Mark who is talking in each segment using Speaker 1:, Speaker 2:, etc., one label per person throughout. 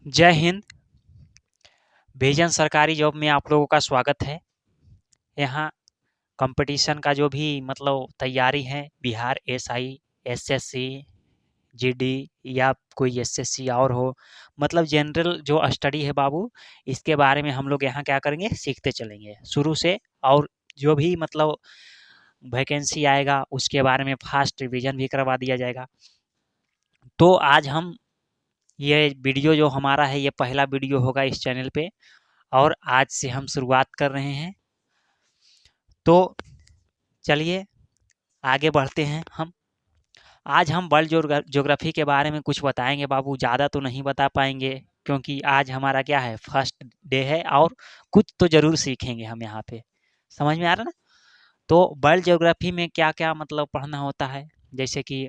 Speaker 1: जय हिंद। विजन सरकारी जॉब में आप लोगों का स्वागत है। यहाँ कंपटीशन का जो भी तैयारी है, बिहार एसआई, एसएससी, जीडी या कोई एसएससी और हो, जनरल जो स्टडी है बाबू, इसके बारे में हम लोग यहाँ क्या करेंगे, सीखते चलेंगे शुरू से। और जो भी वैकेंसी आएगा उसके बारे में फास्ट रिवीजन भी करवा दिया जाएगा। तो आज हम ये वीडियो जो हमारा है, ये पहला वीडियो होगा इस चैनल पे और आज से हम शुरुआत कर रहे हैं। तो चलिए आगे बढ़ते हैं। आज हम वर्ल्ड ज्योग्राफी के बारे में कुछ बताएंगे बाबू। ज़्यादा तो नहीं बता पाएंगे क्योंकि आज हमारा क्या है, फर्स्ट डे है और कुछ तो ज़रूर सीखेंगे हम यहाँ पे। समझ में आ रहा ना? तो वर्ल्ड ज्योग्राफी में क्या क्या पढ़ना होता है, जैसे कि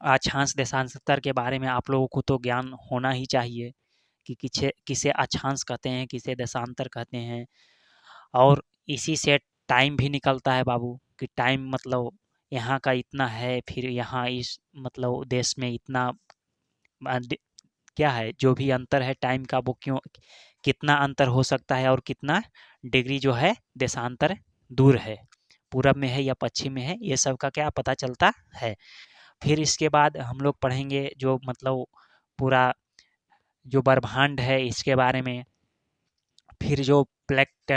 Speaker 1: अक्षांश देशांतर के बारे में आप लोगों को तो ज्ञान होना ही चाहिए कि किसे अक्षांश कहते हैं, किसे देशांतर कहते हैं। और इसी से टाइम भी निकलता है बाबू कि टाइम यहाँ का इतना है, फिर यहाँ इस देश में इतना क्या है, जो भी अंतर है टाइम का, वो क्यों, कितना अंतर हो सकता है और कितना डिग्री जो है देशांतर दूर है, पूरब में है या पश्चिम में है, ये सब का क्या पता चलता है। फिर इसके बाद हम लोग पढ़ेंगे जो पूरा जो ब्रह्मांड है इसके बारे में। फिर जो प्लेट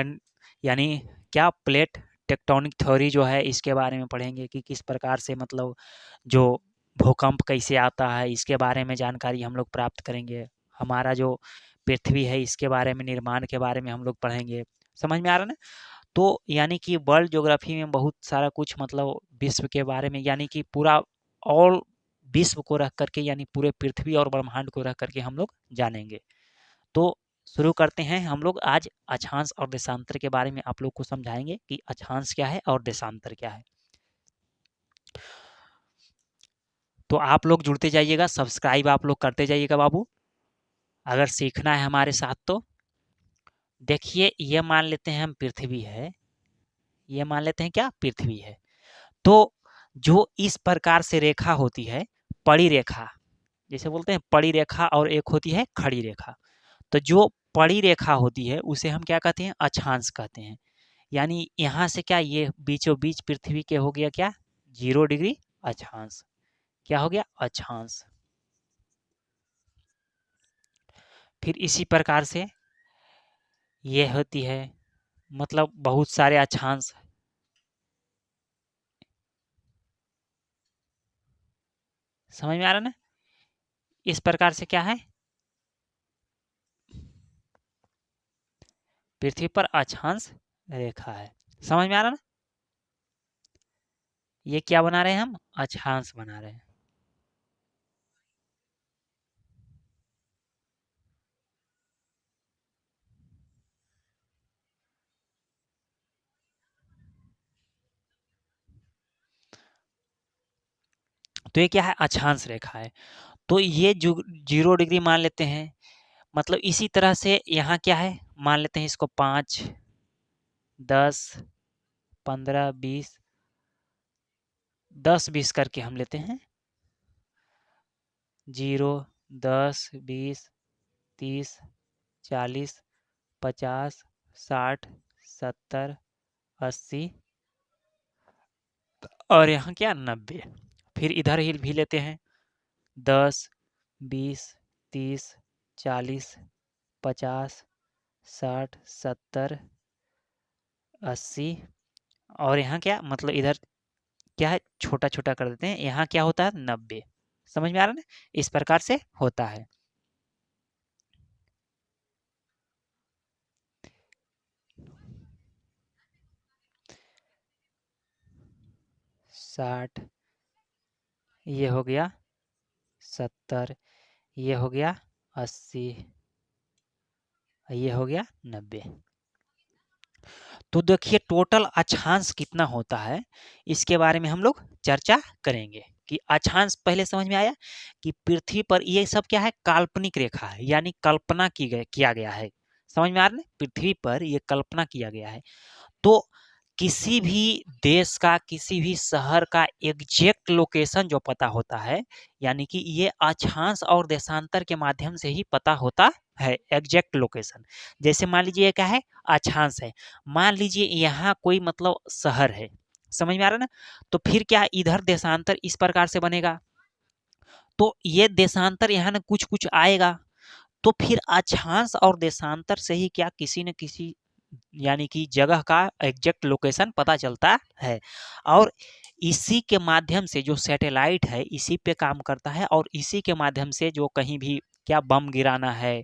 Speaker 1: यानी क्या, प्लेट टेक्टोनिक थ्योरी जो है, इसके बारे में पढ़ेंगे कि किस प्रकार से जो भूकंप कैसे आता है, इसके बारे में जानकारी हम लोग प्राप्त करेंगे। हमारा जो पृथ्वी है इसके बारे में, निर्माण के बारे में हम लोग पढ़ेंगे। समझ में आ रहा है ना? तो यानी कि वर्ल्ड ज्योग्राफी में बहुत सारा कुछ विश्व के बारे में, यानी कि पूरा ऑल विश्व को रख करके, यानी पूरे पृथ्वी और ब्रह्मांड को रख करके हम लोग जानेंगे। तो शुरू करते हैं। हम लोग आज अक्षांश और देशांतर के बारे में आप लोग को समझाएंगे कि अक्षांश क्या है और देशांतर क्या है। तो आप लोग जुड़ते जाइएगा, सब्सक्राइब आप लोग करते जाइएगा बाबू, अगर सीखना है हमारे साथ। तो देखिए, ये मान लेते हैं हम पृथ्वी है, ये मान लेते हैं क्या, पृथ्वी है। तो जो इस प्रकार से रेखा होती है, पड़ी रेखा जैसे बोलते हैं, पड़ी रेखा, और एक होती है खड़ी रेखा। तो जो पड़ी रेखा होती है उसे हम क्या कहते हैं, अक्षांश कहते हैं। यानी यहाँ से क्या, ये बीचों बीच पृथ्वी के हो गया क्या, 0 डिग्री अक्षांश। क्या हो गया, अक्षांश। फिर इसी प्रकार से ये होती है, बहुत सारे अक्षांश। समझ में आ रहा ना? इस प्रकार से क्या है, पृथ्वी पर अक्षांश रेखा है। समझ में आ रहा ना? ये क्या बना रहे हैं हम, अक्षांश बना रहे हैं। तो ये क्या है, अक्षांश रेखा है। तो ये जो 0 डिग्री मान लेते हैं, इसी तरह से यहाँ क्या है, मान लेते हैं इसको 5, 10, 15, 20, 10, 20 करके हम लेते हैं। 0, 10, 20, 30, 40, 50, 60, 70, 80 और यहाँ क्या, 90। फिर इधर ही भी लेते हैं, 10, 20, 30, 40, 50, 60, 70, 80 और यहाँ क्या, इधर क्या है, छोटा छोटा कर देते हैं, यहाँ क्या होता है, 90। समझ में आ रहा है ना? इस प्रकार से होता है। 60, ये हो गया 70, ये हो गया 80, ये हो गया 90। तो देखिए टोटल अक्षांश कितना होता है, इसके बारे में हम लोग चर्चा करेंगे। कि अक्षांश पहले समझ में आया कि पृथ्वी पर ये सब क्या है, काल्पनिक रेखा है, यानी कल्पना किया गया है। समझ में आ रहा है? पृथ्वी पर ये कल्पना किया गया है। तो किसी भी देश का, किसी भी शहर का एग्जैक्ट लोकेशन जो पता होता है, यानी कि ये अक्षांश और देशांतर के माध्यम से ही पता होता है एग्जैक्ट लोकेशन। जैसे मान लीजिए ये क्या है, अक्षांश है। मान लीजिए यहाँ कोई मतलब शहर है, समझ में आ रहा है ना, तो फिर क्या इधर देशांतर इस प्रकार से बनेगा, तो ये देशांतर यहाँ ना कुछ कुछ आएगा, तो फिर अक्षांश और देशांतर से ही क्या किसी न किसी यानी कि जगह का एग्जैक्ट लोकेशन पता चलता है। और इसी के माध्यम से जो सैटेलाइट है इसी पे काम करता है, और इसी के माध्यम से जो कहीं भी क्या बम गिराना है,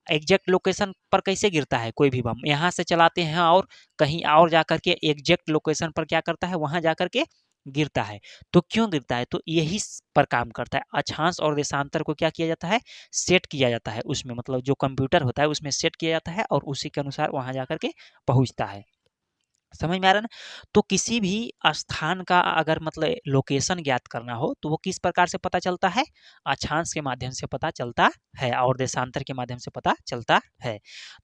Speaker 1: एग्जैक्ट लोकेशन पर कैसे गिरता है कोई भी बम, यहाँ से चलाते हैं और कहीं और जाकर के एग्जैक्ट लोकेशन पर क्या करता है, वहां जाकर के गिरता है। तो क्यों गिरता है, तो यही पर काम करता है। अक्षांश और देशांतर को क्या किया जाता है, सेट किया जाता है उसमें, मतलब जो कंप्यूटर होता है उसमें सेट किया जाता है और उसी के अनुसार वहां जाकर के पहुंचता है। समझ में आ रहा है ना। तो किसी भी स्थान का अगर मतलब लोकेशन ज्ञात करना हो तो वो किस प्रकार से पता चलता है, अक्षांश के माध्यम से पता चलता है और देशांतर के माध्यम से पता चलता है।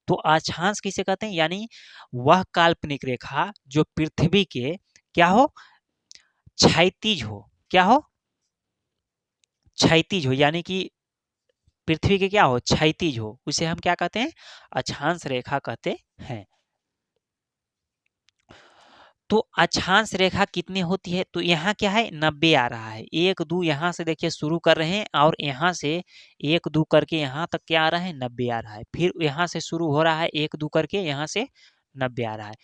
Speaker 1: तो अक्षांश किसे कहते हैं, यानी वह काल्पनिक रेखा जो पृथ्वी के क्या हो, क्षैतिज हो, क्या हो, क्षैतिज हो, यानी कि पृथ्वी के क्या हो, क्षैतिज हो, उसे हम क्या कहते हैं, अक्षांश रेखा कहते हैं। तो अक्षांश रेखा कितनी होती है, तो यहाँ क्या है 90 आ रहा है, 1 2 यहाँ से देखिए शुरू कर रहे हैं और यहाँ से 1 2 करके यहाँ तक क्या आ रहा है 90 आ रहा है, फिर यहाँ से शुरू हो रहा है 1 2 करके यहाँ से 90 आ रहा है।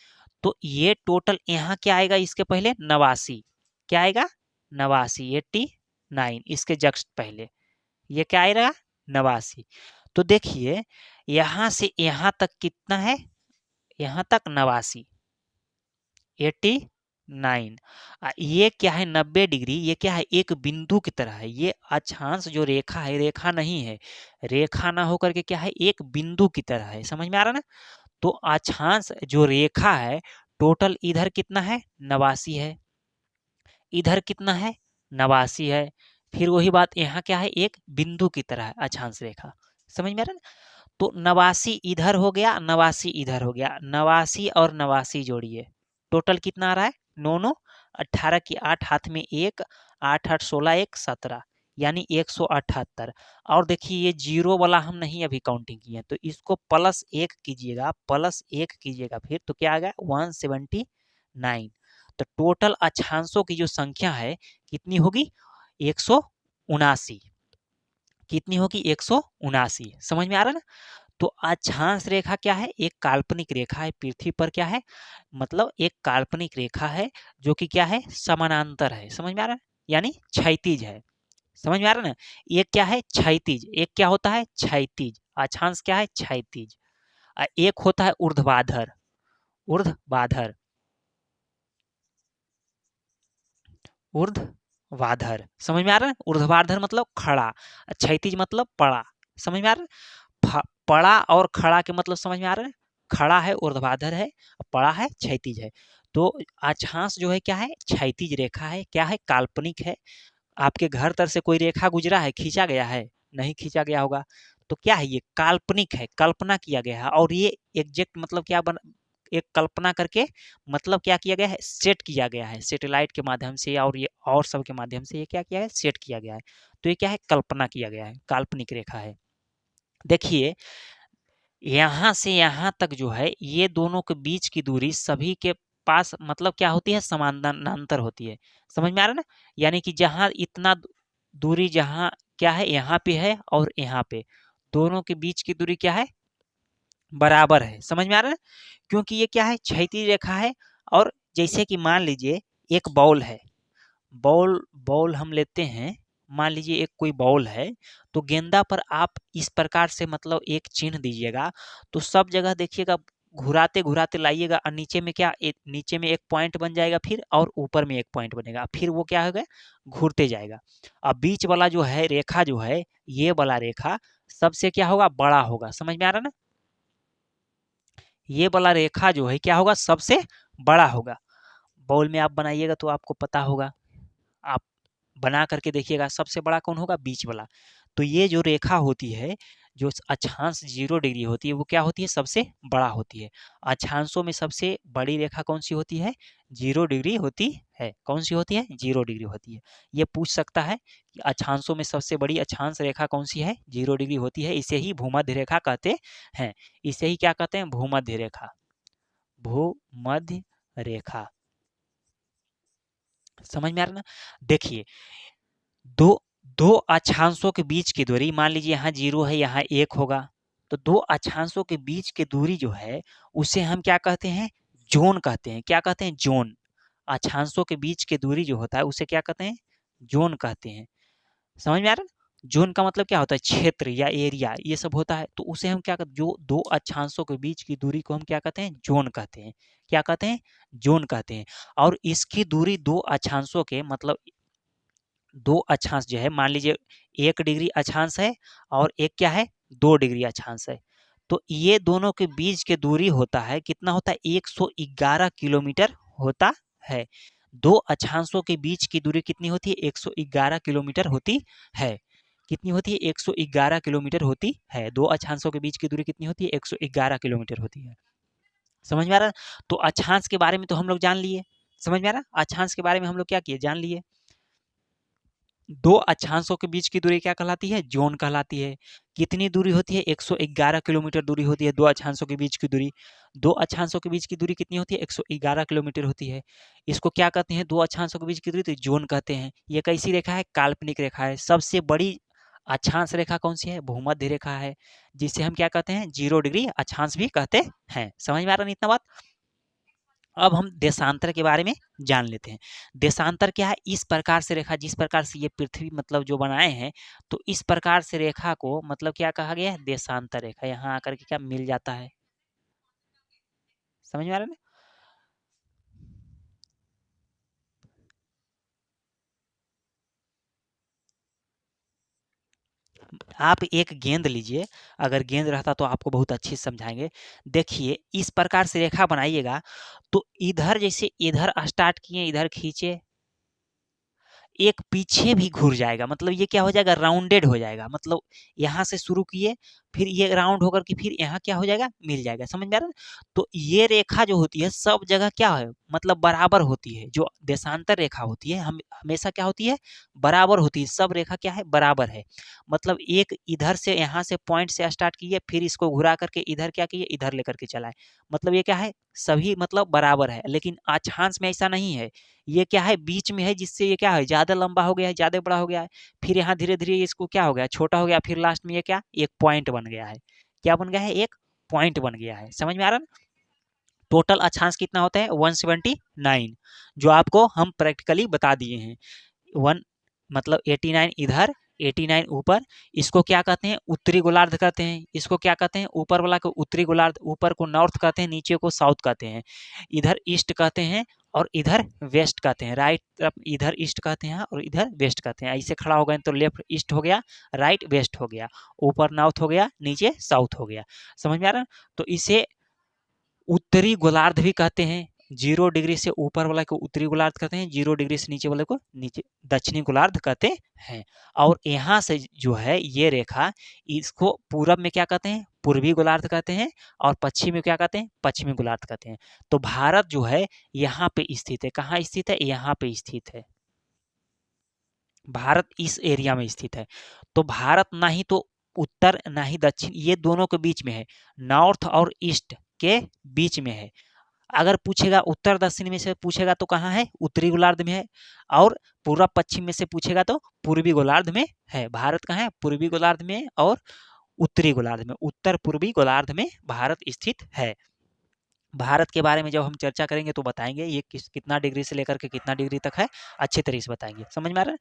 Speaker 1: तो ये टोटल यहाँ क्या आएगा, इसके पहले 89, क्या आएगा 89, 89, इसके जस्ट पहले ये क्या आएगा 89। तो देखिए यहाँ से यहाँ तक कितना है, यहाँ तक 89, 89। ये क्या है 90 डिग्री, ये क्या है एक बिंदु की तरह है। ये अक्षांश जो रेखा है रेखा नहीं है, रेखा ना होकर के क्या है एक बिंदु की तरह है, समझ में आ रहा ना। तो अक्षांश जो रेखा है टोटल इधर कितना है 89 है, इधर कितना है 89 है, फिर वही बात यहाँ क्या है एक बिंदु की तरह है अक्षांश रेखा, समझ में आ रहा ना। तो 89 इधर हो गया, 89 इधर हो गया, 89 और 89 जोड़िए, टोटल कितना आ रहा है 9 9, 18 की 8 हाथ में 1, 8 8 16 1 17, यानी 178। और देखिए ये जीरो वाला हम नहीं अभी काउंटिंग किए, तो इसको प्लस 1 कीजिएगा, प्लस 1 कीजिएगा फिर तो क्या आ गया 179। तो टोटल अक्षांशों की जो संख्या है कितनी होगी 179, कितनी होगी 179, समझ में आ रहा है ना। तो अक्षांश रेखा क्या है, एक काल्पनिक रेखा है पृथ्वी पर, क्या है मतलब एक काल्पनिक रेखा है जो कि क्या है समानांतर है, समझ में आ रहा है, यानी क्षैतिज है, समझ में आ रहा है ना। एक क्या है क्षैतिज, एक क्या होता है क्षैतिज, अक्षांश क्या है क्षैतिज, एक होता है ऊर्ध्वाधर, ऊर्ध्वाधर, ऊर्ध्वाधर, समझ में आ रहा है। ऊर्ध्वाधर मतलब खड़ा, क्षैतिज मतलब पड़ा, समझ में आ रहा है। पड़ा और खड़ा के मतलब समझ में आ रहा है, खड़ा है ऊर्ध्वाधर है, पड़ा है क्षैतिज है। तो अक्षांश जो है क्या है क्षैतिज रेखा है, क्या है काल्पनिक है। आपके घर तर से कोई रेखा गुजरा है, खींचा गया है, नहीं खींचा गया होगा, तो क्या है ये काल्पनिक है, कल्पना किया गया है। और ये एग्जैक्ट मतलब क्या बन, एक कल्पना करके मतलब क्या किया गया है सेट किया गया है सैटेलाइट के माध्यम से, और ये और सब के माध्यम से ये क्या किया है सेट किया गया है। तो ये क्या है कल्पना किया गया है, काल्पनिक रेखा है। देखिए यहाँ से यहाँ तक जो है ये दोनों के बीच की दूरी सभी के पास मतलब क्या होती है समानांतर होती है, समझ में आ रहा है ना। यानी कि जहाँ इतना दूरी जहाँ क्या है यहाँ पे है और यहाँ पे, दोनों के बीच की दूरी क्या है बराबर है, समझ में आ रहा है। क्योंकि ये क्या है क्षैतिज रेखा है। और जैसे कि मान लीजिए एक बॉल है, बॉल बॉल हम लेते हैं, मान लीजिए एक कोई बॉल है, तो गेंदा पर आप इस प्रकार से मतलब एक चिन्ह दीजिएगा, तो सब जगह देखिएगा घुराते घुराते लाइएगा, और नीचे में क्या नीचे में एक पॉइंट बन जाएगा फिर, और ऊपर में एक पॉइंट बनेगा, फिर वो क्या होगा घूरते जाएगा। अब बीच वाला जो है रेखा जो है ये वाला रेखा सबसे क्या होगा बड़ा होगा, समझ में आ रहा ना। ये वाला रेखा जो है क्या होगा सबसे बड़ा होगा। बॉल में आप बनाइएगा तो आपको पता होगा, आप बना करके देखिएगा सबसे बड़ा कौन होगा बीच वाला। तो ये जो रेखा होती है जो अक्षांश 0 डिग्री होती है वो क्या होती है, सबसे बड़ा होती है। अक्षांशों में सबसे बड़ी रेखा कौन सी होती है, 0 डिग्री होती है। कौन सी होती है, 0 डिग्री होती है। ये पूछ सकता है कि अक्षांशों में सबसे बड़ी अक्षांश रेखा कौन सी है, 0 डिग्री होती है। इसे ही भूमध्य रेखा कहते हैं। इसे ही क्या कहते हैं, भूमध्य रेखा। भूमध्य रेखा, समझ में आ रहा ना। देखिए, दो दो अक्षांशों के बीच की दूरी, मान लीजिए यहाँ 0 है, यहाँ 1 होगा, तो दो अक्षांशों के बीच की दूरी जो है उसे हम क्या कहते हैं, जोन कहते हैं। क्या कहते हैं, जोन। अक्षांशों के बीच की दूरी जो होता है उसे क्या कहते हैं, जोन कहते हैं। समझ में आ रहा है। जोन का मतलब क्या होता है, क्षेत्र या एरिया, ये सब होता है। तो उसे हम क्या कहते हैं, जो दो अक्षांशों के बीच की दूरी को हम क्या कहते हैं, जोन कहते हैं। क्या कहते हैं, जोन कहते हैं। और इसकी दूरी दो अक्षांशों के, मतलब दो अक्षांश जो है, मान लीजिए 1 डिग्री अक्षांश है और एक क्या है, 2 डिग्री अक्षांश है। तो ये दोनों के बीच की दूरी होता है, कितना होता है, 111 किलोमीटर होता है। दो अक्षांशों के बीच की दूरी कितनी होती है, 111 किलोमीटर होती है। कितनी होती है, 111 किलोमीटर होती है। दो अक्षांशों के बीच की दूरी कितनी होती है, 111 किलोमीटर होती है। समझ में आ रहा है। तो अक्षांश के बारे में तो हम लोग जान लिए। समझ में आ रहा, अक्षांश के बारे में हम लोग क्या किए, जान लिए। दो अक्षांशों के बीच की दूरी क्या कहलाती है, जोन कहलाती है। कितनी दूरी होती है, 111 किलोमीटर दूरी होती है दो अक्षांशों के बीच की दूरी। दो अक्षांशों के बीच की दूरी कितनी होती है, 111 किलोमीटर होती है। इसको क्या कहते हैं, दो अक्षांशों के बीच की दूरी, तो जोन कहते हैं। ये कैसी रेखा है, काल्पनिक रेखा है। सबसे बड़ी अक्षांश रेखा कौन सी है, भूमध्य रेखा है, जिसे हम क्या कहते हैं, 0 डिग्री अक्षांश भी कहते हैं। समझ में आ रहा है इतना बात। अब हम देशांतर के बारे में जान लेते हैं। देशांतर क्या है, इस प्रकार से रेखा, जिस प्रकार से ये पृथ्वी मतलब जो बनाए हैं, तो इस प्रकार से रेखा को मतलब क्या कहा गया है, देशांतर रेखा। यहाँ आकर के क्या मिल जाता है, समझ में आ रहा है ना। आप एक गेंद लीजिए, अगर गेंद रहता तो आपको बहुत अच्छी से समझाएंगे। देखिए, इस प्रकार से रेखा बनाइएगा, तो इधर जैसे इधर स्टार्ट किए, इधर खींचे, एक पीछे भी घूर जाएगा, मतलब ये क्या हो जाएगा, राउंडेड हो जाएगा। मतलब यहाँ से शुरू किए, फिर ये राउंड होकर के फिर यहाँ क्या हो जाएगा, मिल जाएगा। समझ में आ रहा है। तो ये रेखा जो होती है सब जगह क्या है, मतलब बराबर होती है। जो देशांतर रेखा होती है हम हमेशा क्या होती है, बराबर होती है। सब रेखा क्या है, बराबर है। मतलब एक इधर से, यहाँ से पॉइंट से स्टार्ट किए, फिर इसको घुरा करके इधर क्या किए, इधर लेकर के चलाए। मतलब ये क्या है, सभी मतलब बराबर है। लेकिन अक्षांश में ऐसा नहीं है। ये क्या है, बीच में है, जिससे ये क्या है, ज़्यादा लंबा हो गया है, ज़्यादा बड़ा हो गया है। फिर यहाँ धीरे-धीरे इसको क्या हो गया, छोटा हो गया, फिर लास्ट में ये क्या, एक पॉइंट बन गया है। क्या बन गया है, एक पॉइंट बन गया है। समझ में आ रहा है। टोटल अक्षांश कितना होता है, 179, जो आपको हम प्रैक्टिकली बता दिए हैं। वन मतलब 89 इधर, 89 ऊपर। इसको क्या कहते हैं, उत्तरी गोलार्ध कहते हैं। इसको क्या कहते हैं, ऊपर वाला को उत्तरी गोलार्ध, ऊपर को नॉर्थ कहते हैं, नीचे को साउथ कहते हैं। इधर ईस्ट कहते हैं और इधर वेस्ट कहते हैं। राइट तरफ इधर ईस्ट कहते हैं और इधर वेस्ट कहते हैं। ऐसे खड़ा हो गए तो लेफ्ट ईस्ट हो गया, राइट वेस्ट हो गया, ऊपर नॉर्थ हो गया, नीचे साउथ हो गया। समझ में आ रहा है। तो इसे उत्तरी गोलार्ध भी कहते हैं। 0 डिग्री से ऊपर वाला को उत्तरी गोलार्ध कहते हैं, 0 डिग्री से नीचे वाले को नीचे दक्षिणी गोलार्ध कहते हैं। और यहाँ से जो है ये रेखा, इसको पूरब में क्या कहते हैं, पूर्वी गोलार्ध कहते हैं, और पश्चिम में क्या कहते हैं, पश्चिमी गोलार्ध कहते हैं। तो भारत जो है यहाँ पे स्थित है। कहाँ स्थित है, यहाँ पे स्थित है। भारत इस एरिया में स्थित है। तो भारत ना ही तो उत्तर ना ही दक्षिण, ये दोनों के बीच में है। नॉर्थ और ईस्ट के बीच में है। अगर पूछेगा उत्तर दक्षिण में से पूछेगा तो कहाँ है, उत्तरी गोलार्ध में है। और पूर्व पश्चिम में से पूछेगा तो पूर्वी गोलार्ध में है। भारत कहाँ है, पूर्वी गोलार्ध में और उत्तरी गोलार्ध में, उत्तर पूर्वी गोलार्ध में भारत स्थित है। भारत के बारे में जब हम चर्चा करेंगे तो बताएंगे ये कितना डिग्री से लेकर के कितना डिग्री तक है, अच्छे तरीके से बताएंगे। समझ में आ रहा है।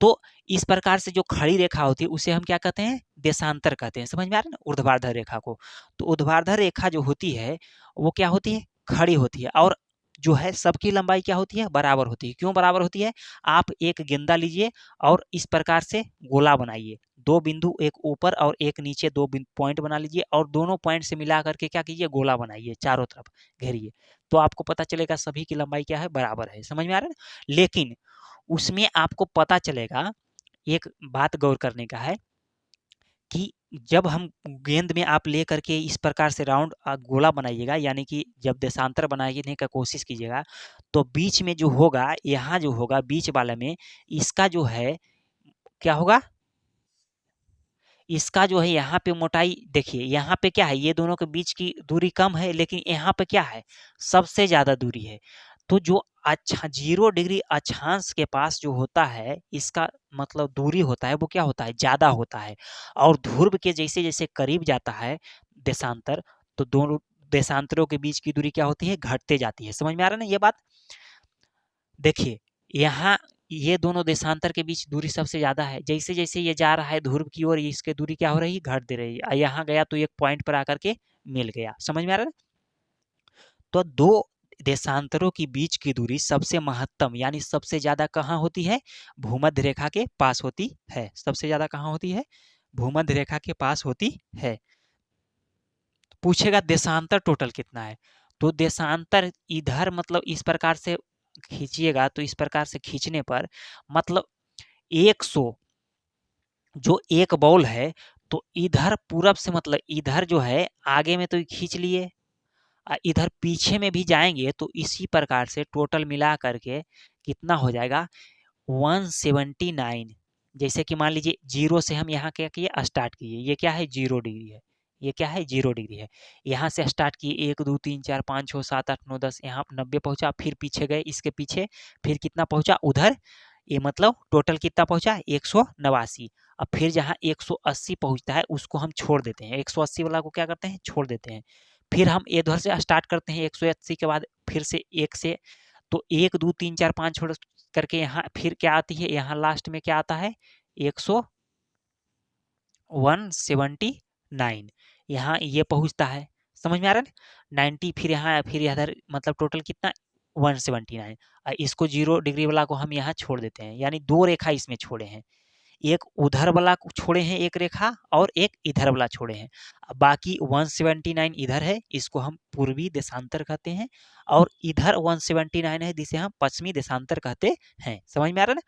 Speaker 1: तो इस प्रकार से जो खड़ी रेखा होती है उसे हम क्या कहते हैं, देशांतर कहते हैं। समझ में आ रहा है ना, ऊर्ध्वाधर रेखा को। तो ऊर्ध्वाधर रेखा जो होती है वो क्या होती है, खड़ी होती है। और जो है सबकी लंबाई क्या होती है, बराबर होती है। क्यों बराबर होती है, आप एक गेंदा लीजिए और इस प्रकार से गोला बनाइए। दो बिंदु, एक ऊपर और एक नीचे, दो पॉइंट बना लीजिए और दोनों पॉइंट से मिला करके क्या कीजिए, गोला बनाइए, चारों तरफ घेरिए। तो आपको पता चलेगा सभी की लंबाई क्या है, बराबर है। समझ में आ रहा है ना। लेकिन उसमें आपको पता चलेगा, एक बात गौर करने का है कि जब हम गेंद में आप ले करके इस प्रकार से राउंड गोला बनाइएगा, यानी कि जब देशांतर बनाने का कोशिश कीजिएगा, तो बीच में जो होगा, यहाँ जो होगा बीच वाले में, इसका जो है क्या होगा, इसका जो है यहाँ पे मोटाई देखिए, यहाँ पे क्या है, ये दोनों के बीच की दूरी कम है, लेकिन यहाँ पे क्या है, सबसे ज़्यादा दूरी है। तो जो अच्छा 0 डिग्री अक्षांश के पास जो होता है, इसका मतलब दूरी होता है वो क्या होता है, ज़्यादा होता है। और ध्रुव के जैसे-जैसे करीब जाता है देशांतर, तो दोनों देशांतरों के बीच की दूरी क्या होती है, घटते जाती है। समझ में आ रहा है ना ये बात? देखिए, यहाँ ये दोनों देशांतर के बीच दूरी सबसे ज़्यादा है। जैसे-जैसे ये जा रहा है ध्रुव की ओर, इसकी दूरी क्या हो रही है, घटती रही है। यहाँ गया तो एक पॉइंट पर आकर के मिल गया। समझ में आ रहा है ना? तो 2 देशांतरों के बीच की दूरी सबसे महत्तम यानी सबसे ज़्यादा कहाँ होती है, भूमध्य रेखा के पास होती है। सबसे ज़्यादा कहाँ होती है, भूमध्य रेखा के पास होती है। पूछेगा देशांतर टोटल कितना है, तो देशांतर इधर मतलब इस प्रकार से खींचिएगा, तो इस प्रकार से खींचने पर मतलब 100 जो एक बॉल है, तो इधर पूरब से मतलब इधर जो है आगे में तो खींच लिए, इधर पीछे में भी जाएंगे, तो इसी प्रकार से टोटल मिला करके कितना हो जाएगा, 179। जैसे कि मान लीजिए 0 से हम यहाँ क्या किए, स्टार्ट किए, ये क्या है, 0 डिग्री है, ये क्या है, 0 डिग्री है। यहाँ से स्टार्ट किए 1 2 3 4 5 6 7 8 9 10, यहाँ 90 पहुँचा, फिर पीछे गए, इसके पीछे फिर कितना पहुँचा उधर, ये मतलब टोटल कितना पहुँचा, 189। अब फिर जहाँ 180 पहुँचता है उसको हम छोड़ देते हैं, 180 वाला को क्या करते हैं, छोड़ देते हैं। फिर हम इधर से स्टार्ट करते हैं 180 के बाद फिर से 1 से, तो 1 2 3 4 5 छोड़ करके यहाँ फिर क्या आती है, यहाँ लास्ट में क्या आता है, 179, यहाँ ये पहुँचता है। समझ में आ रहा है ना? 90 फिर यहाँ फिर इधर मतलब टोटल कितना, 179। इसको 0 डिग्री वाला को हम यहाँ छोड़ देते हैं, यानी 2 रेखा इसमें छोड़े हैं, एक उधर वाला को छोड़े हैं एक रेखा, और एक इधर वाला छोड़े हैं। बाकी 179 इधर है, इसको हम पूर्वी देशांतर कहते हैं, और इधर 179 है जिसे हम पश्चिमी देशांतर कहते हैं। समझ में आ रहा है ना?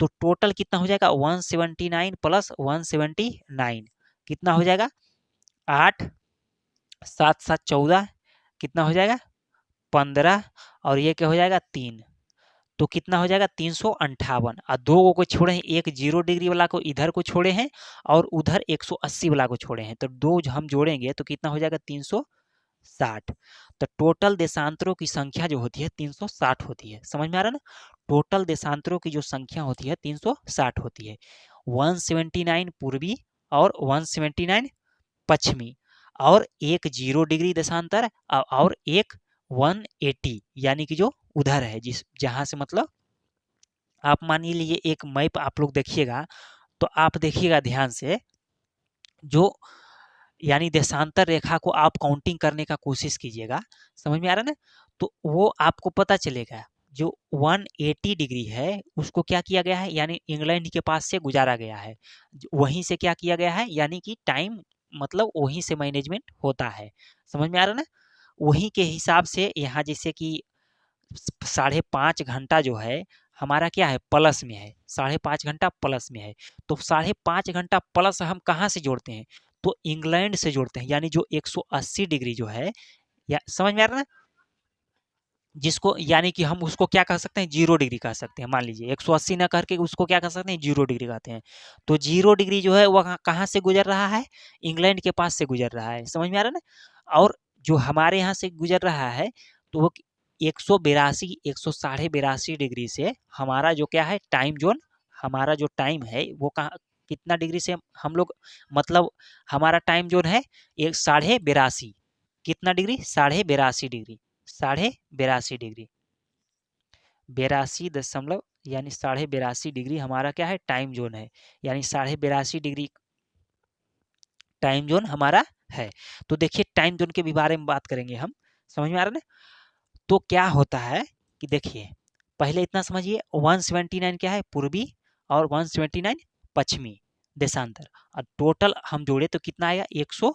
Speaker 1: तो टोटल कितना हो जाएगा, 179 प्लस 179 कितना हो जाएगा, 8 7 7 14 कितना हो जाएगा, 15, और ये क्या हो जाएगा, 3, तो कितना हो जाएगा, 358। और 2 को छोड़े हैं, एक 0 डिग्री वाला को इधर को छोड़े हैं, और उधर 180 वाला को छोड़े हैं, तो 2 हम जोड़ेंगे तो कितना हो जाएगा, 360। तो टोटल देशांतरों की संख्या जो होती है 360 होती है। समझ में आ रहा है ना? टोटल देशांतरों की जो संख्या होती है 360 होती है। 179 पूर्वी और 179 पश्चिमी, और एक 0 डिग्री देशांतर, और एक 180 यानी कि जो उधर है, जिस जहाँ से मतलब आप मान ही लीजिए, एक मैप आप लोग देखिएगा, तो आप देखिएगा ध्यान से, जो यानी देशांतर रेखा को आप काउंटिंग करने का कोशिश कीजिएगा। समझ में आ रहा है ना? तो वो आपको पता चलेगा, जो 180 डिग्री है उसको क्या किया गया है, यानी इंग्लैंड के पास से गुजारा गया है, वहीं से क्या किया गया है, यानी कि टाइम मतलब वहीं से मैनेजमेंट होता है। समझ में आ रहा है ना? वहीं के हिसाब से यहाँ जैसे कि 5.5 घंटा जो है हमारा क्या है, प्लस में है, 5.5 घंटा प्लस में है। तो 5.5 घंटा प्लस हम कहाँ से जोड़ते हैं, तो इंग्लैंड से जोड़ते हैं, यानी जो 180 डिग्री जो है, या समझ में आ रहा है ना, जिसको यानी कि हम उसको क्या कह सकते हैं, 0 डिग्री कह सकते हैं। मान लीजिए 180 ना करके उसको क्या कह सकते हैं, 0 डिग्री कहते हैं। तो 0 डिग्री जो है वह कहाँ से गुजर रहा है, इंग्लैंड के पास से गुजर रहा है। समझ में आ रहा है ना? और जो हमारे यहाँ से गुजर रहा है, तो वो 182 182 डिग्री से हमारा जो क्या है, टाइम जोन, हमारा जो टाइम है वो कहाँ, कितना डिग्री से हम लोग मतलब हमारा टाइम जोन है, 82.5, कितना डिग्री, 82.5 डिग्री, 82.5 डिग्री, 82 दशमलव यानी 82.5 डिग्री हमारा क्या है, टाइम जोन है, यानी 82.5 डिग्री टाइम जोन हमारा है। तो देखिए टाइम जोन के भी बारे में बात करेंगे हम। समझ में आ रहा है ना? तो क्या होता है कि देखिए, पहले इतना समझिए, 179 क्या है, पूर्वी, और 179 पश्चिमी देशांतर, और टोटल हम जोड़े तो कितना आएगा, 100,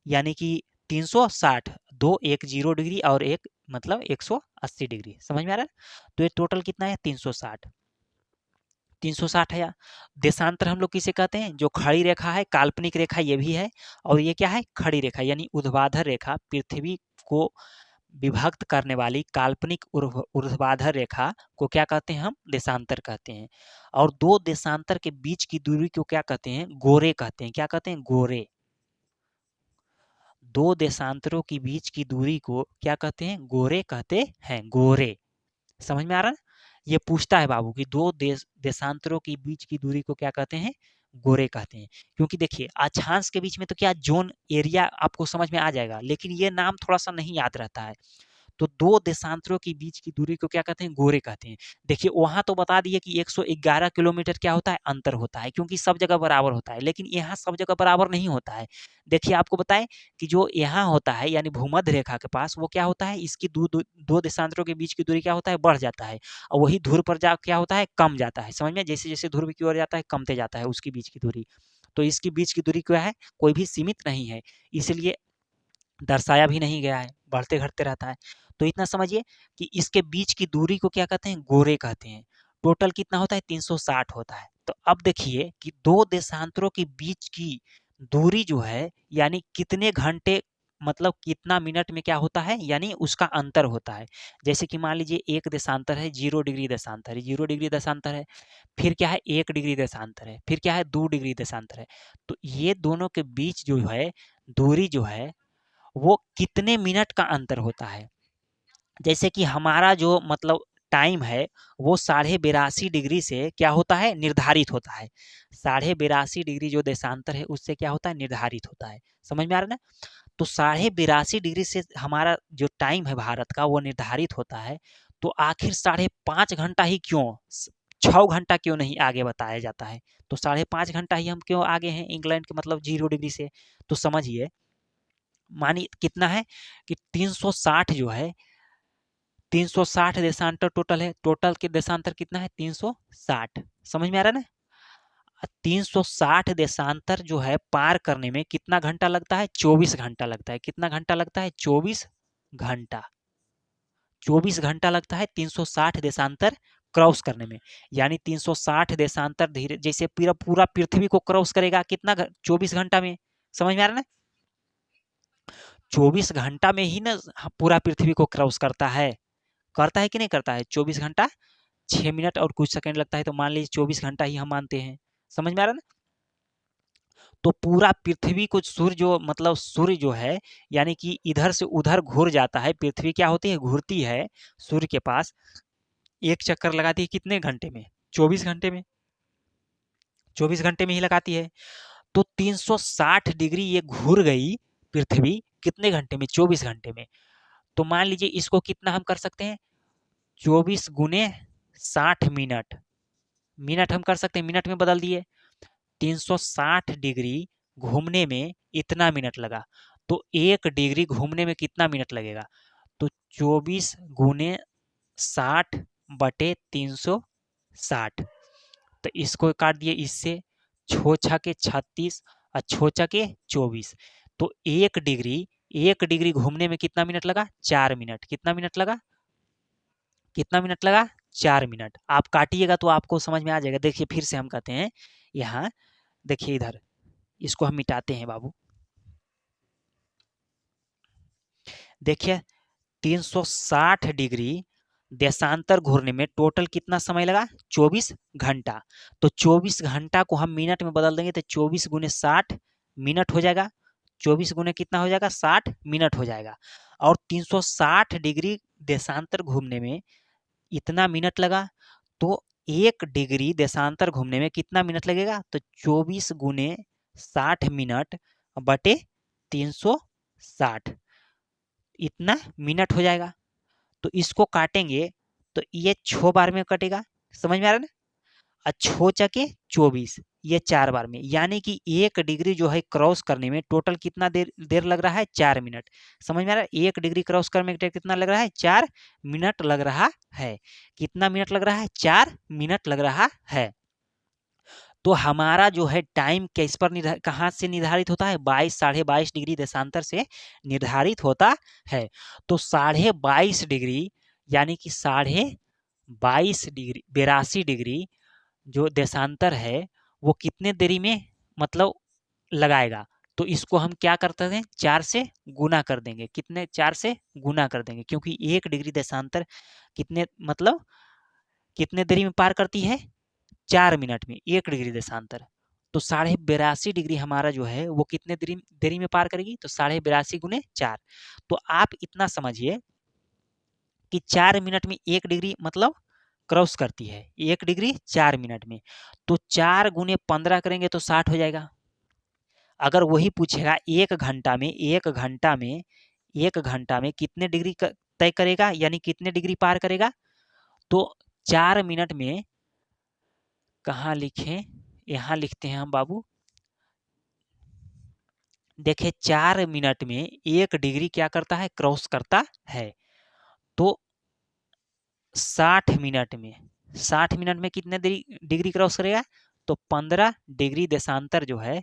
Speaker 1: यानी कि 360, दो एक 0 डिग्री और एक मतलब 180 डिग्री। समझ में आ रहा है? तो ये टोटल कितना है, 360। 360 है। देशांतर हम लोग किसे कहते हैं? जो खड़ी रेखा है, काल्पनिक रेखा ये भी है, और ये क्या है? खड़ी रेखा, यानी ऊर्ध्वाधर रेखा, पृथ्वी को विभक्त करने वाली काल्पनिक ऊर्ध्वाधर रेखा को क्या कहते हैं? हम देशांतर कहते हैं। और दो देशांतर के बीच की दूरी को क्या कहते हैं? गोरे कहते हैं। क्या कहते हैं? गोरे। दो देशांतरों के बीच की दूरी को क्या कहते हैं? गोरे कहते हैं। गोरे। समझ में आ रहा है? ये पूछता है बाबू कि दो देशांतरों के बीच की दूरी को क्या कहते हैं? गोरे कहते हैं। क्योंकि देखिए अक्षांश के बीच में तो क्या जोन एरिया आपको समझ में आ जाएगा, लेकिन ये नाम थोड़ा सा नहीं याद रहता है। तो दो देशांतरों के बीच की दूरी को क्या कहते हैं? गोरे कहते हैं। देखिए वहां तो बता दिए कि 111 किलोमीटर क्या होता है? अंतर होता है, क्योंकि सब जगह बराबर होता है, लेकिन यहाँ सब जगह बराबर नहीं होता है। देखिए आपको बताएं कि जो यहाँ होता है यानी भूमध्य रेखा के पास, वो क्या होता है? इसकी दो देशांतरों के बीच की दूरी क्या होता है? बढ़ जाता है। और वही ध्रुव पर जा क्या होता है? कम जाता है। समझ में? जैसे जैसे ध्रुव की ओर जाता है कमते जाता है उसकी बीच की दूरी। तो इसकी बीच की दूरी क्या है? कोई भी सीमित नहीं है, इसलिए दर्शाया भी नहीं गया है, बढ़ते घटते रहता है। तो इतना समझिए कि इसके बीच की दूरी को क्या कहते हैं? गोरे कहते हैं। टोटल कितना होता है? 360 होता है। तो अब देखिए कि दो देशांतरों के बीच की दूरी जो है, यानी कितने घंटे, मतलब कितना मिनट में क्या होता है, यानी उसका अंतर होता है। जैसे कि मान लीजिए एक देशांतर है 0 डिग्री देशांतर है, 0 डिग्री देशांतर है, फिर क्या है 1 डिग्री देशांतर है, फिर क्या है 2 डिग्री देशांतर है। तो ये दोनों के बीच जो है दूरी जो है वो कितने मिनट का अंतर होता है। जैसे कि हमारा जो मतलब टाइम है वो 82.5 डिग्री से क्या होता है? निर्धारित होता है। 82.5 डिग्री जो देशांतर है उससे क्या होता है? निर्धारित होता है। समझ में आ रहा है ना? तो 82.5 डिग्री से हमारा जो टाइम है भारत का वो निर्धारित होता है। तो आखिर 5.5 घंटा ही क्यों? 6 घंटा क्यों नहीं आगे बताया जाता है? तो 5.5 घंटा ही हम क्यों आगे हैं इंग्लैंड के मतलब 0 डिग्री से? तो समझिए मानी कितना है कि 360 जो है, 360 देशांतर टोटल है। टोटल के देशांतर कितना है? 360। समझ में आ रहा है ना? 360 देशांतर जो है पार करने में कितना घंटा लगता है? 24 घंटा लगता है। कितना घंटा लगता है? 24 घंटा। 24 घंटा लगता है 360 देशांतर क्रॉस करने में। यानी 360 देशांतर धीरे जैसे पूरा पूरा पृथ्वी को क्रॉस करेगा कितना 24 घंटा में। समझ में आ रहा है ना? 24 घंटा में ही ना पूरा पृथ्वी को क्रॉस करता है। करता है कि नहीं करता है? 24 घंटा 6 मिनट और कुछ सेकंड लगता है, तो मान लीजिए 24 घंटा ही हम मानते हैं। समझ में आ रहा है ना? तो पूरा पृथ्वी को सूर्य जो मतलब सूर्य जो है यानी कि इधर से उधर घूर जाता है। पृथ्वी क्या होती है? घूरती है सूर्य के पास। एक चक्कर लगाती है कितने घंटे में? 24 घंटे में। 24 घंटे में ही लगाती है। तो 360 डिग्री ये घूर गई पृथ्वी कितने घंटे में? 24 घंटे में। तो मान लीजिए इसको कितना हम कर सकते हैं? 24 गुने 60 मिनट। मिनट हम कर सकते हैं, मिनट में बदल दिए। 360 डिग्री घूमने में इतना मिनट लगा, तो 1 डिग्री घूमने में कितना मिनट लगेगा? तो 24 गुने 60 बटे 360। तो इसको काट दिए इससे, छो छके 36 और छो छके 24। तो 1 डिग्री घूमने में कितना मिनट लगा? 4 मिनट। कितना मिनट लगा? कितना मिनट लगा? 4 मिनट। आप काटिएगा तो आपको समझ में आ जाएगा। देखिए फिर से हम कहते हैं यहाँ, देखिए इधर, इसको हम मिटाते हैं बाबू। देखिए 360 डिग्री देशांतर घूरने में टोटल कितना समय लगा? 24 घंटा। तो 24 घंटा को हम मिनट में बदल देंगे तो 24 गुने 60 मिनट हो जाएगा। 24 गुने कितना हो जाएगा? 60 मिनट हो जाएगा। और 360 डिग्री देशांतर घूमने में इतना मिनट लगा, तो 1 डिग्री देशांतर घूमने में कितना मिनट लगेगा? तो 24 गुने 60 मिनट बटे 360, इतना मिनट हो जाएगा। तो इसको काटेंगे तो ये 6 बार में कटेगा। समझ में आ रहा है ना? और 6 चके 24, ये 4 बार में, यानी कि 1 डिग्री जो है क्रॉस करने में टोटल कितना देर लग रहा है? 4 मिनट। समझ में आ रहा है? 1 डिग्री क्रॉस करने में कितना लग रहा है? 4 मिनट लग रहा है। कितना मिनट लग रहा है? 4 मिनट लग रहा है। तो हमारा जो है टाइम किस पर कहाँ से निर्धारित होता है? 22 डिग्री देशांतर से निर्धारित होता है। तो 22.5 डिग्री यानी कि 22.5 डिग्री 82 डिग्री जो देशांतर है वो कितने देरी में मतलब लगाएगा। तो इसको हम क्या करते हैं, 4 से गुना कर देंगे। कितने, 4 से गुना कर देंगे, क्योंकि 1 डिग्री देशांतर कितने मतलब कितने देरी में पार करती है, 4 मिनट में 1 डिग्री देशांतर। तो 82.5 डिग्री हमारा जो है वो कितने देरी देरी में पार करेगी, तो 82.5 गुने 4। तो आप इतना समझिए कि 4 मिनट में 1 डिग्री मतलब क्रॉस करती है, 1 डिग्री 4 मिनट में। तो 4 गुने 15 करेंगे तो 60 हो जाएगा। अगर वही पूछेगा 1 घंटा में, 1 घंटा में कितने डिग्री तय करेगा, यानी कितने डिग्री पार करेगा, तो 4 मिनट में कहाँ लिखें, यहाँ लिखते हैं हम बाबू। देखिए 4 मिनट में 1 डिग्री क्या करता है, क्रॉस करता है। तो 60 मिनट में कितने डिग्री क्रॉस करेगा, तो 15 डिग्री देशांतर जो है,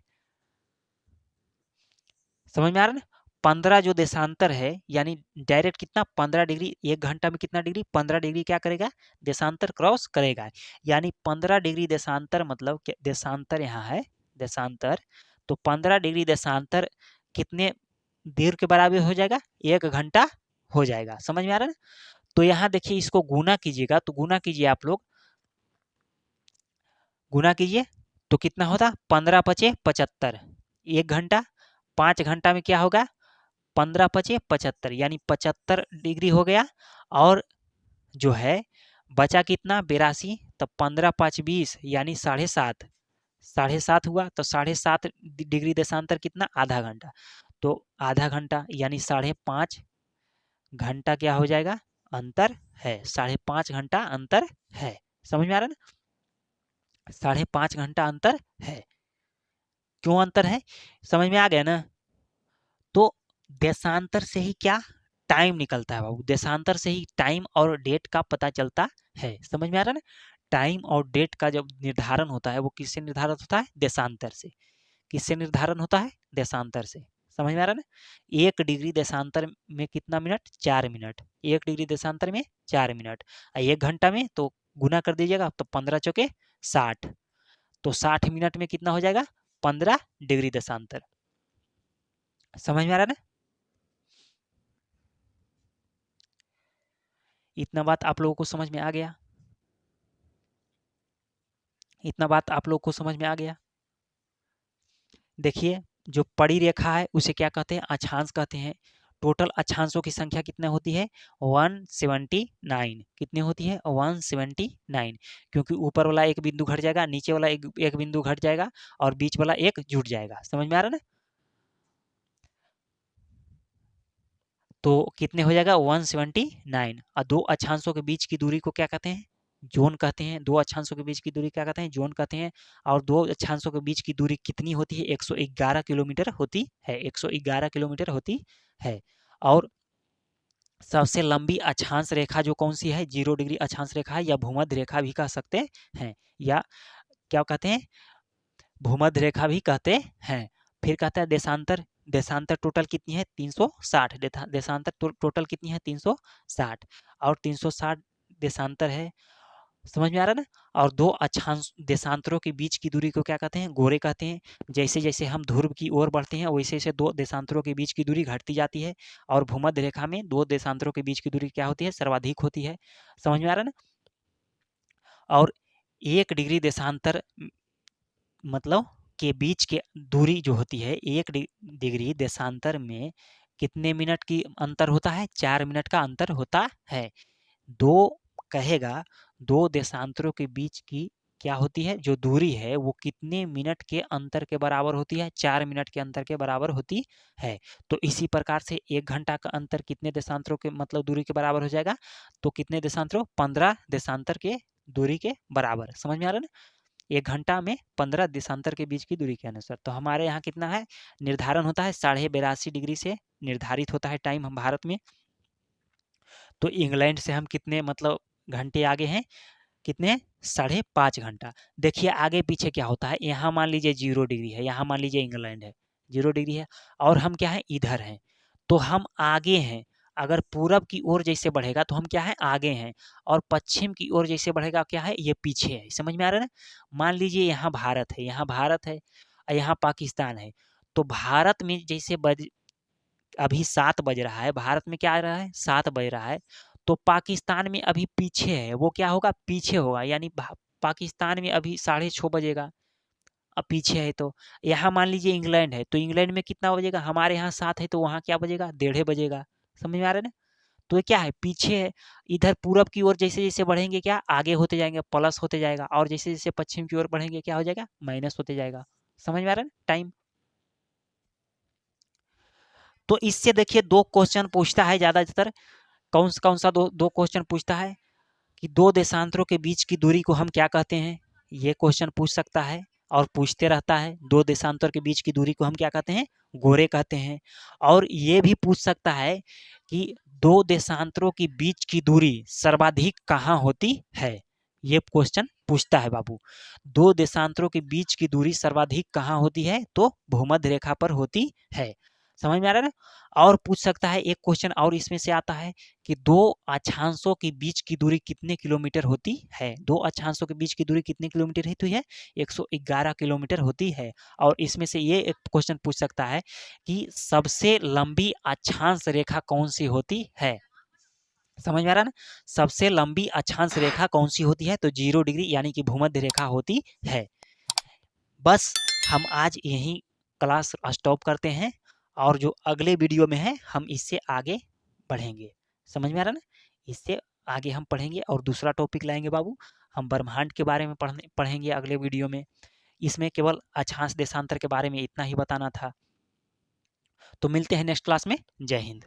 Speaker 1: समझ में आ रहा है ना। 15 जो देशांतर है, यानी डायरेक्ट कितना, 15 डिग्री, 1 घंटा में कितना डिग्री, 15 डिग्री क्या करेगा, देशांतर क्रॉस करेगा। यानी 15 डिग्री देशांतर मतलब देशांतर यहाँ है, देशांतर। तो 15 डिग्री देशांतर कितने देर के बराबर हो जाएगा, 1 घंटा हो जाएगा। समझ में आ रहा है ना। तो यहाँ देखिए इसको गुना कीजिएगा, तो गुना कीजिए आप लोग, गुना कीजिए तो कितना होता, 15 पचे 75, 1 घंटा, 5 घंटा में क्या होगा, 15 पचे 75, यानी 75 डिग्री हो गया। और जो है बचा कितना, 82, तब 15 5 20, यानी 7.5, 7.5 हुआ। तो 7.5 डिग्री देशांतर कितना, आधा घंटा। तो आधा घंटा यानी 5.5 घंटा क्या हो जाएगा, अंतर है, 5.5 घंटा अंतर है। समझ में आ रहा है ना, 5.5 घंटा अंतर है। क्यों अंतर है, समझ में आ गया ना। तो देशांतर से ही क्या टाइम निकलता है बाबू, देशांतर से ही टाइम और डेट का पता चलता है। समझ में आ रहा है ना। टाइम और डेट का जब निर्धारण होता है वो किससे निर्धारित होता है, देशांतर से। किससे निर्धारण होता है, देशांतर से। समझ में आ रहा है ना। 1 डिग्री देशांतर में कितना मिनट, 4 मिनट। 1 डिग्री देशांतर में 4 मिनट। 1 घंटा में तो गुना कर दीजिएगा, तो 15 चौके 60। तो 60 मिनट में कितना हो जाएगा, 15 डिग्री देशांतर। समझ में आ रहा है ना। इतना बात आप लोगों को समझ में आ गया, इतना बात आप लोगों को समझ में आ गया। देखिए जो पड़ी रेखा है उसे क्या कहते हैं, अक्षांश कहते हैं। टोटल अक्षांशों की संख्या कितनी होती है, 179। कितनी होती है, 179, क्योंकि ऊपर वाला एक बिंदु घट जाएगा, नीचे वाला एक बिंदु घट जाएगा, और बीच वाला एक जुड़ जाएगा। समझ में आ रहा है ना। तो कितने हो जाएगा, 179। और दो अक्षांशों के बीच की दूरी को क्या कहते हैं, जोन कहते हैं। दो अक्षांशों के बीच की दूरी क्या कहते हैं, जोन कहते हैं। और दो अक्षांशों के बीच की दूरी कितनी होती है, 111 किलोमीटर होती है, 111 किलोमीटर होती है। और सबसे लंबी अक्षांश रेखा जो कौन सी है, 0 डिग्री अक्षांश रेखा है, या भूमध्य रेखा भी कह सकते हैं, या क्या कहते हैं, भूमध्य रेखा भी कहते हैं। फिर कहता है देशांतर, देशांतर टोटल कितनी है, 360। देशांतर टोटल कितनी है, 360। और 360 देशांतर है। समझ में आ रहा है ना। और दो अक्षांश देशांतरों के बीच की दूरी को क्या कहते हैं, गोरे कहते हैं। जैसे जैसे हम ध्रुव की ओर बढ़ते हैं वैसे वैसे दो देशांतरों के बीच की दूरी घटती जाती है। और भूमध्य रेखा में दो देशांतरों के बीच की दूरी क्या होती है, सर्वाधिक होती है। समझ में आ रहा है ना। और 1 डिग्री देशांतर मतलब के बीच की दूरी जो होती है, 1 डिग्री देशांतर में कितने मिनट की अंतर होता है, 4 मिनट का अंतर होता है। दो कहेगा दो देशांतरों के बीच की क्या होती है, जो दूरी है वो कितने मिनट के अंतर के बराबर होती है, 4 मिनट के अंतर के बराबर होती है। तो इसी प्रकार से 1 घंटा का अंतर कितने देशांतरों के मतलब दूरी के बराबर हो जाएगा, तो कितने देशांतरों, 15 देशांतर के दूरी के बराबर। समझ में आ रहा है ना। 1 घंटा में 15 देशांतर के बीच की दूरी के अनुसार। तो हमारे यहाँ कितना है, निर्धारण होता है 82.5 डिग्री से निर्धारित होता है टाइम हम भारत में। तो इंग्लैंड से हम कितने मतलब घंटे आगे हैं, कितने, 5.5 घंटा। देखिए आगे पीछे क्या होता है, यहाँ मान लीजिए 0 डिग्री है, यहाँ मान लीजिए इंग्लैंड है, 0 डिग्री है, और हम क्या है, इधर हैं। तो हम आगे हैं, अगर पूरब की ओर जैसे बढ़ेगा तो हम क्या है, आगे हैं, और पश्चिम की ओर जैसे बढ़ेगा क्या है, ये पीछे है। समझ में आ रहा है ना। मान लीजिए यहाँ भारत है, यहाँ भारत है और यहाँ पाकिस्तान है, तो भारत में जैसे अभी 7 बज रहा है, भारत में क्या आ रहा है, 7 बज रहा है, तो पाकिस्तान में अभी पीछे है, वो क्या होगा, पीछे होगा, यानी पाकिस्तान में अभी 6:30 बजेगा, अब पीछे है। तो यहाँ मान लीजिए इंग्लैंड है, तो इंग्लैंड में कितना बजेगा, हमारे यहाँ 7 है, तो वहाँ क्या बजेगा, 1:30 बजेगा। समझ में आ रहा है ना। तो ये क्या है, पीछे है। इधर पूरब की ओर जैसे जैसे बढ़ेंगे क्या, आगे होते जाएंगे, प्लस होते जाएगा, और जैसे जैसे पश्चिम की ओर बढ़ेंगे क्या हो जाएगा, माइनस होते जाएगा। समझ में आ रहा है ना टाइम। तो इससे देखिए 2 क्वेश्चन पूछता है ज़्यादातर। कौन सा दो क्वेश्चन पूछता है कि 2 देशांतरों के बीच की दूरी को हम क्या कहते हैं, ये क्वेश्चन पूछ सकता है और पूछते रहता है। 2 देशांतर के बीच की दूरी को हम क्या कहते हैं, गोरे कहते हैं। और ये भी पूछ सकता है कि 2 देशांतरों के बीच की दूरी सर्वाधिक कहाँ होती है, ये क्वेश्चन पूछता है बाबू। 2 देशांतरों के बीच की दूरी सर्वाधिक कहाँ होती है, तो भूमध्य रेखा पर होती है। समझ में आ रहा है ना। और पूछ सकता है एक क्वेश्चन और इसमें से आता है कि 2 अक्षांशों के बीच की दूरी कितने किलोमीटर होती है। 2 अक्षांशों के बीच की दूरी कितने किलोमीटर होती है, 111 किलोमीटर होती है। और इसमें से ये एक क्वेश्चन पूछ सकता है कि सबसे लंबी अक्षांश रेखा कौन सी होती है। समझ में आ रहा है ना। सबसे लंबी अक्षांश रेखा कौन सी होती है, तो 0 डिग्री यानी कि भूमध्य रेखा होती है। बस हम आज यहीं क्लास स्टॉप करते हैं, और जो अगले वीडियो में है हम इससे आगे बढ़ेंगे। समझ में आ रहा है ना। इससे आगे हम पढ़ेंगे और दूसरा टॉपिक लाएंगे बाबू। हम ब्रह्मांड के बारे में पढ़ेंगे अगले वीडियो में। इसमें केवल अक्षांश देशांतर के बारे में इतना ही बताना था। तो मिलते हैं नेक्स्ट क्लास में। जय हिंद।